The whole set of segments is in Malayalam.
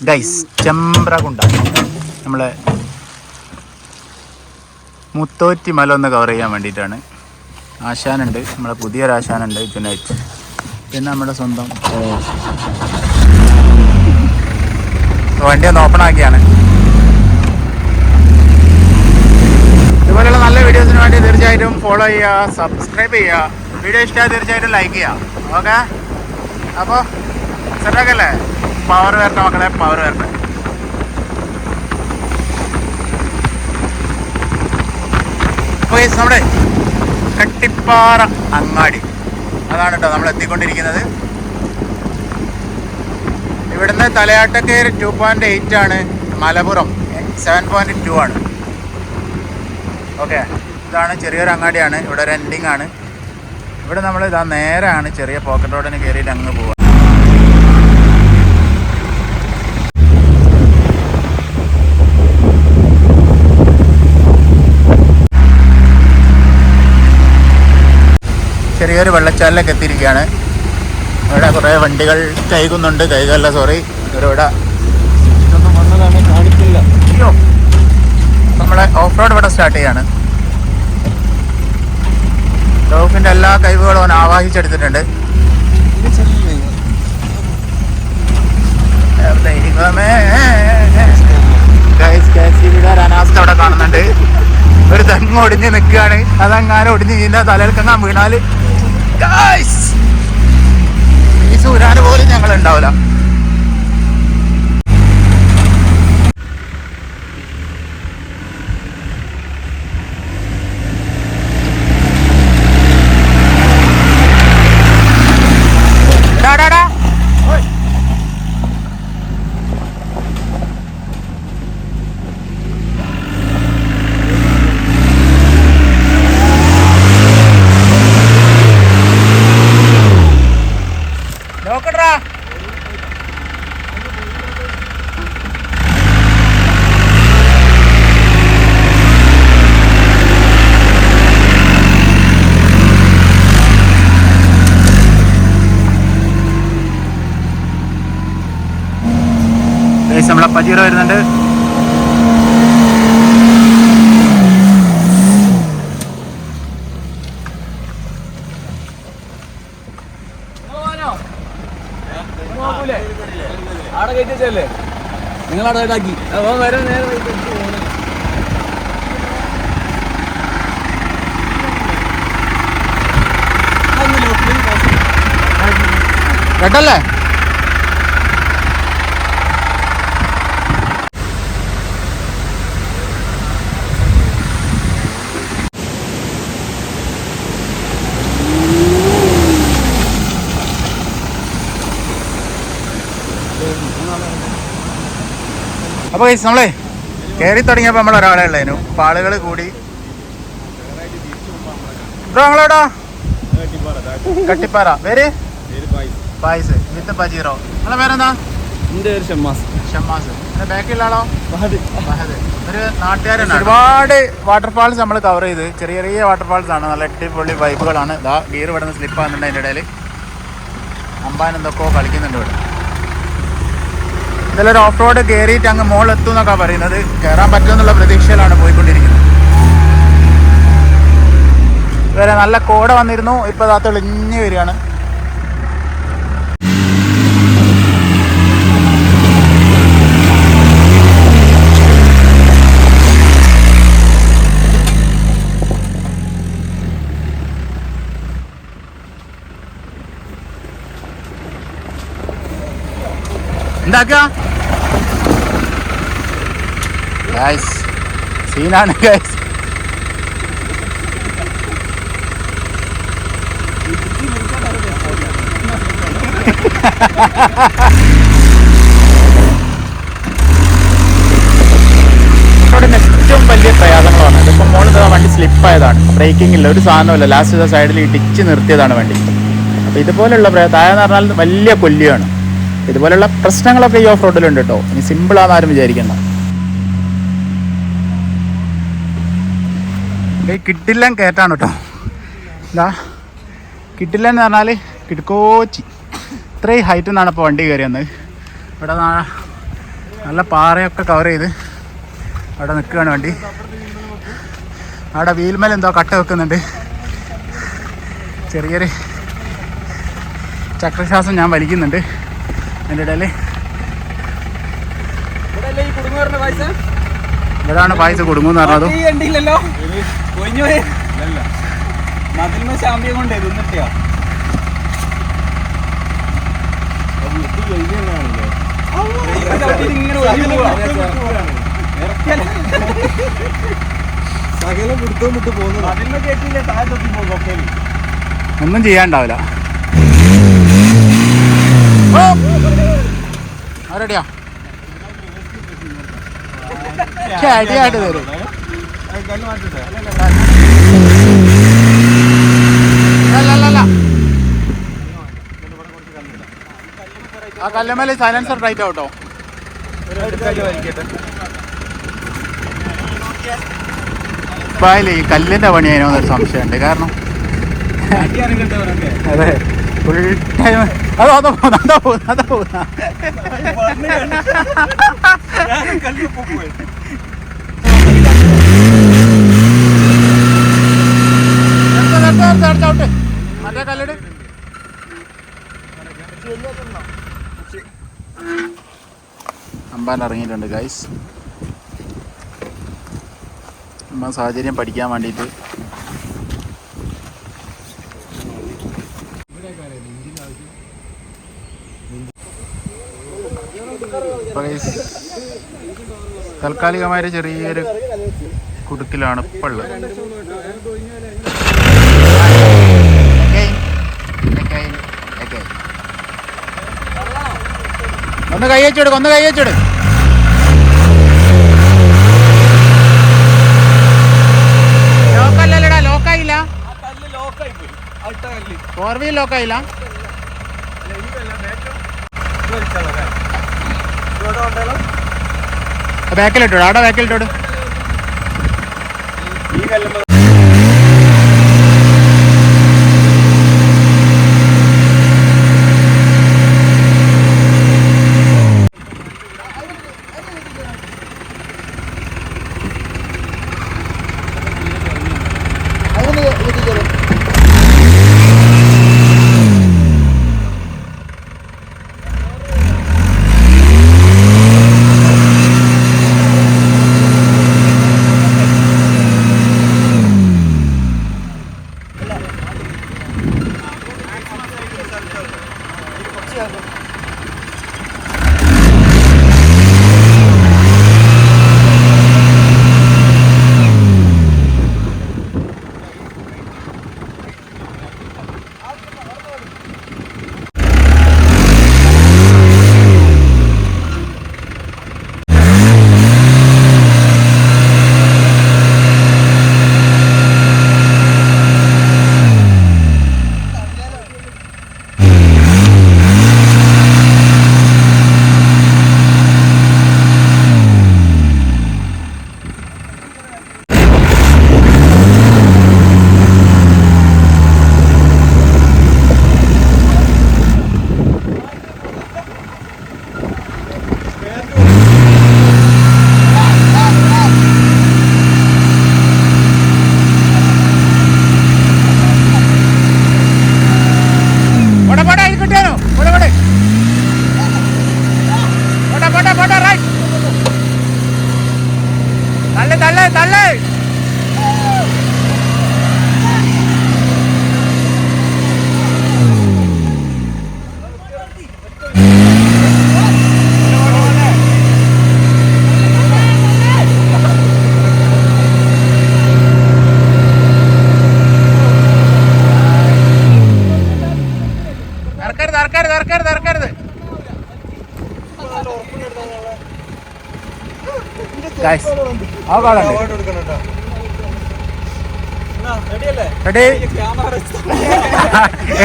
ഗൈസ് ചെമ്പ്രകുണ്ട നമ്മളെ മുത്തോറ്റി മല ഒന്ന് കവർ ചെയ്യാൻ വേണ്ടിയിട്ടാണ്. ആശാനുണ്ട്, നമ്മളെ പുതിയൊരു ആശാനുണ്ട് ജുനൈറ്റ്, പിന്നെ നമ്മുടെ സ്വന്തം വണ്ടി ഒന്ന് ഓപ്പൺ ആക്കിയാണ്. ഇതുപോലെയുള്ള നല്ല വീഡിയോസിന് വേണ്ടി തീർച്ചയായിട്ടും ഫോളോ ചെയ്യുക, സബ്സ്ക്രൈബ് ചെയ്യുക. വീഡിയോ ഇഷ്ടമായി തീർച്ചയായിട്ടും ലൈക്ക് ചെയ്യുക. ഓക്കെ, അപ്പോൾ സെറ്റാക്കല്ലേ? പവർ വരട്ടെ മക്കളെ, പവർ വരട്ടെ. അപ്പോൾ നമ്മുടെ കട്ടിപ്പാറ അങ്ങാടി അതാണ് കേട്ടോ നമ്മൾ എത്തിക്കൊണ്ടിരിക്കുന്നത്. ഇവിടുന്ന് തലയാട്ടക്കേര് 2.8 ആണ്, മലപ്പുറം 7.2 ആണ്. ഓക്കെ, ഇതാണ് ചെറിയൊരു അങ്ങാടിയാണ്. ഇവിടെ ഒരു എൻഡിങ് ആണ്. ഇവിടെ നമ്മൾ ഇതാ നേരാണ് ചെറിയ പോക്കറ്റ് റോഡിന് കയറിയിട്ട് അങ്ങ് പോവുക. ചെറിയൊരു വെള്ളച്ചാലിലേക്ക് എത്തിയിരിക്കുകയാണ്. ഇവിടെ കുറേ വണ്ടികൾ കൈകുന്നുണ്ട്, കൈകല്ല സോറി, ഇവിടെ കാണിക്കില്ല. അയ്യോ, നമ്മളെ ഓഫ് റോഡ് ഇവിടെ സ്റ്റാർട്ട് ചെയ്യാണ്. റോഫിൻ്റെ എല്ലാ കഴിവുകളും അവൻ ആവാഹിച്ചെടുത്തിട്ടുണ്ട്. അനാസ്ഥ അവിടെ കാണുന്നുണ്ട്. ഒരു തെങ്ങ് ഒടിഞ്ഞ് നിൽക്കുകയാണ്. അതങ്ങാനും ഒടിഞ്ഞ് ഇതിൻ്റെ തലയിൽക്കെങ്ങാൻ വീണാൽ ഈ സൂര്യാന് പോലും ഞങ്ങൾ ഉണ്ടാവില്ല. നമ്മളെ പജീറ വരുന്നുണ്ട്. നിങ്ങളവിടെ ഇതാക്കി വരാൻ നേരെ കേട്ടല്ലേ? അപ്പോൾ നമ്മളെ കയറി തുടങ്ങിയപ്പോൾ നമ്മൾ ഒരാളെ ഉള്ളതിനു അപ്പോൾ ആളുകൾ കൂടി. ബ്രോ നിങ്ങളെവിടാ? കട്ടിപ്പാറ. പേര് പായ്സ് വിത്ത് പജീറോ. നിങ്ങളെ പേരെന്താ? എൻ്റെ പേര് ഷമ്മാസ്. ഷമ്മാസ്. പിന്നെ ബാക്കിയുള്ള ആളോ? ഫഹദ്. ഒരു നാട്ടുകാരനാണ്. ഒരുപാട് വാട്ടർഫാൾസ് നമ്മൾ കവർ ചെയ്ത്, ചെറിയ ചെറിയ വാട്ടർഫാൾസ് ആണ്, നല്ല അടിപൊളി വൈബുകളാണ്. ഇതാ ഗിയർ ഇവിടെ നിന്ന് സ്ലിപ്പ് ആകുന്നുണ്ട്. അതിൻ്റെ ഇടയിൽ അമ്പാൻ എന്തൊക്കെയോ കളിക്കുന്നുണ്ട് ഇവിടെ. ഇതിലൊരു ഓഫ് റോഡ് കയറിയിട്ട് അങ്ങ് മുകളിലെത്തും എന്നൊക്കെ പറയുന്നത്. കയറാൻ പറ്റുമെന്നുള്ള പ്രതീക്ഷയിലാണ് പോയിക്കൊണ്ടിരിക്കുന്നത്. ഇതുവരെ നല്ല കോട വന്നിരുന്നു, ഇപ്പോൾ അത് തെളിഞ്ഞ് വരികയാണ്. എന്താക്കാ ഗൈസ്, സീനാണ് ഗൈസ്. ഏറ്റവും വലിയ പ്രയാസങ്ങളാണ്. ഇതിപ്പോൾ മോളിൽ വണ്ടി സ്ലിപ്പായതാണ്, ബ്രേക്കിംഗ് ഇല്ല, ഒരു സാധനമില്ല. ലാസ്റ്റ് സൈഡിൽ ഇടിച്ച് നിർത്തിയതാണ് വണ്ടി. അപ്പോൾ ഇതുപോലെയുള്ള താഴെന്ന് പറഞ്ഞാൽ വലിയ കൊല്ലിയാണ്. ഇതുപോലെയുള്ള പ്രശ്നങ്ങളൊക്കെ ഈ ഓഫ് റോഡിലുണ്ട് കേട്ടോ. ഇനി സിമ്പിളാണെന്ന് ആരും വിചാരിക്കണ്ട. കിട്ടില്ലൻ കയറ്റാണ് കേട്ടോ. എന്താ കിട്ടില്ലൻ എന്ന് പറഞ്ഞാൽ കിടക്കോച്ചി ഇത്രയും ഹൈറ്റിൽ നിന്നാണ് ഇപ്പോൾ വണ്ടി കയറിയെന്ന്. ഇവിടെ നല്ല പാറയൊക്കെ കവർ ചെയ്ത് അവിടെ നിൽക്കുകയാണ് വണ്ടി. അവിടെ വീൽമേൽ എന്തോ കട്ട വെക്കുന്നുണ്ട്. ചെറിയൊരു ചക്രശ്വാസം ഞാൻ വലിക്കുന്നുണ്ട് എൻ്റെ ഇടയിൽ. ഇവിടാണ് പായസം കുടുങ്ങുമെന്ന് പറഞ്ഞത്. ഒന്നും ചെയ്യാണ്ടാവില്ല. റെഡിയാ അടിയായിട്ട് തരും. അല്ലല്ല ആ കല്ലമ്മേല് സൈലൻസർ ടൈറ്റ് ആവട്ടോ. ഈ കല്ലിന്റെ പണി അതിനൊന്നൊരു സംശയമുണ്ട്. കാരണം അതെ ഫുൾ ടൈം അതാ പോകുന്ന മറ്റേ കല്ലിട്. അമ്പാൻ ഇറങ്ങിയിട്ടുണ്ട് ഗൈസ്. അമ്മ സാഹചര്യം പഠിക്കാൻ വേണ്ടിയിട്ട്. താൽക്കാലികമായ ചെറിയൊരു കുടുക്കിലാണ് ഇപ്പോൾ ഉള്ളത്. ഒന്ന് കൈ വെച്ചെടുക്ക, ഒന്ന് കൈ വെച്ചെടു. ലോക്കല്ലടാ, ലോക്കായില്ല. 4 വീൽ ലോക്കായില്ല. ബാക്കിലിട്ടോട്, അവിടെ ബാക്കിലിട്ടോട്.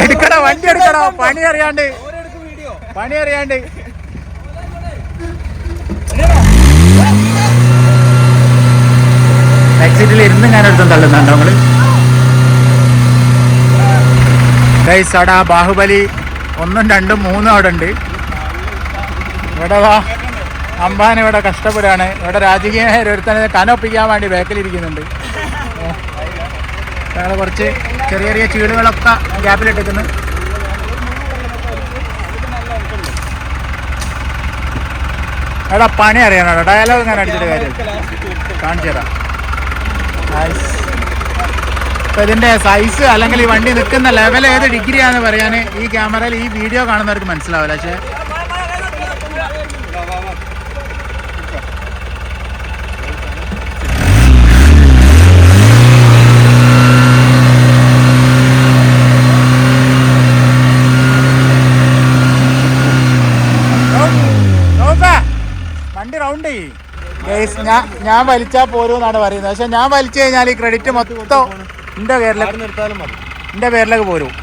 എടുക്കണോ, വണ്ടി എടുക്കണോ? പണി അറിയാണ്ട് എക്സിറ്റിൽ ഇരുന്ന് ഞാൻ എടുത്തും തള്ളുന്നുണ്ടോ നിങ്ങള്? ഗൈസ് അവിടെ ബാഹുബലി 1, 2, 3 അവിടെ ഉണ്ട്. ഇവിടെ വാ അമ്പാൻ ഇവിടെ കഷ്ടപ്പെടുകയാണ്. ഇവിടെ രാജകീയമായ ഒരുത്തനെ കനൊപ്പിക്കാൻ വേണ്ടി ബാക്കിലിരിക്കുന്നുണ്ട്. ഞങ്ങൾ കുറച്ച് ചെറിയ ചെറിയ ചീളുകളൊക്കെ ഗ്യാപ്പിലിട്ടിരിക്കുന്നു. എടാ പണി അറിയണം, ഡയലോഗ് ഇങ്ങനെ അടിച്ചിട്ട് കാര്യം കാണിച്ചു തരാം. അപ്പോൾ ഇതിൻ്റെ സൈസ് അല്ലെങ്കിൽ ഈ വണ്ടി നിൽക്കുന്ന ലെവൽ ഏത് ഡിഗ്രിയാണെന്ന് പറയാൻ ഈ ക്യാമറയിൽ ഈ വീഡിയോ കാണുന്നവർക്ക് മനസ്സിലാവില്ല. പക്ഷേ വണ്ടി റൗണ്ട് ചെയ്യും. ഞാൻ വലിച്ചാൽ പോരുമെന്നാണ് പറയുന്നത്. പക്ഷെ ഞാൻ വലിച്ചു കഴിഞ്ഞാൽ ഈ ക്രെഡിറ്റ് മൊത്തം എൻ്റെ പേരിലേക്ക് പോരും.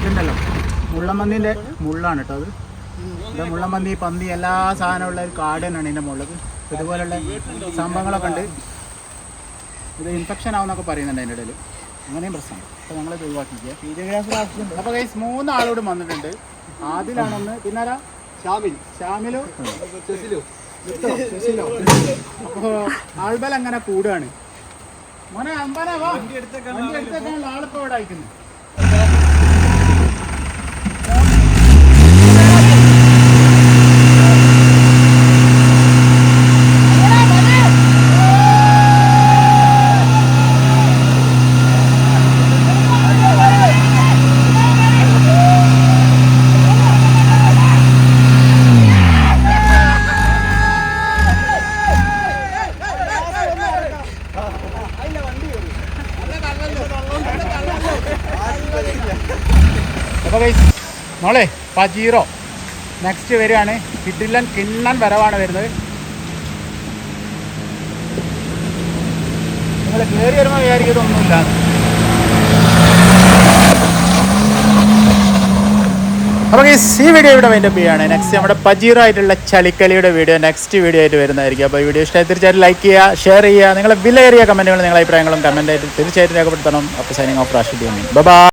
ഇതുണ്ടല്ലോ മുള്ളമ്പന്നീൻ്റെ മുള്ളാണ് കേട്ടോ. അത് ഇത് മുള്ളമ്പന്തി, പന്തി, എല്ലാ സാധനമുള്ള ഒരു കാട് തന്നെയാണ് ഇതിൻ്റെ മുകളിൽ. ഇതുപോലുള്ള സംഭവങ്ങളൊക്കെ ഉണ്ട്. ഇത് ഇൻഫെക്ഷൻ ആവുമെന്നൊക്കെ പറയുന്നുണ്ട് അതിൻ്റെ ഇടയിൽ. അങ്ങനെയും പ്രശ്നമാണ്. അപ്പോൾ ഞങ്ങളിത് ഒഴിവാക്കിക്കുക. അപ്പോൾ ഗൈസ് 3 ആളോട് വന്നിട്ടുണ്ട്. ആദിലാണൊന്ന്, പിന്നെ ആരാ? ഷാമിലു, ശശിലോ. അപ്പോൾ ആൾബൽ അങ്ങനെ കൂടുകയാണ്. മോനെ അമ്പാനാ വാ, വണ്ടി എടുത്തേക്കാനുള്ള ആളിപ്പോൾ ഇവിടെ അയക്കുന്നു. അപ്പോൾ ഗൈസ് മോളെ പജീറോ നെക്സ്റ്റ് വരികയാണ്. കിണ്ണൻ വരവാണ് വരുന്നത്. നിങ്ങൾ കയറി വരുമ്പോൾ വിചാരിക്കുന്നതൊന്നുമില്ല. അപ്പോൾ ഗൈസ് ഈ വീഡിയോ ഇവിടെ വൈൻഡപ്പ് ചെയ്യുകയാണ്. നെക്സ്റ്റ് നമ്മുടെ പജീറോ ആയിട്ടുള്ള ചളിക്കളിയുടെ വീഡിയോ നെക്സ്റ്റ് വീഡിയോ ആയിട്ട് വരുന്നതായിരിക്കും. അപ്പോൾ വീഡിയോ ഇഷ്ടമായി തീർച്ചയായിട്ടും ലൈക്ക് ചെയ്യുക, ഷെയർ ചെയ്യുക. നിങ്ങളെ വിലയേറിയ കമൻറ്റുകൾ, നിങ്ങളുടെ അഭിപ്രായങ്ങളും കമൻറ്റായിട്ട് തീർച്ചയായിട്ടും രേഖപ്പെടുത്തണം. അപ്പോൾ സൈനിങ് ഓഫ് റാഷിദ്. ബൈ.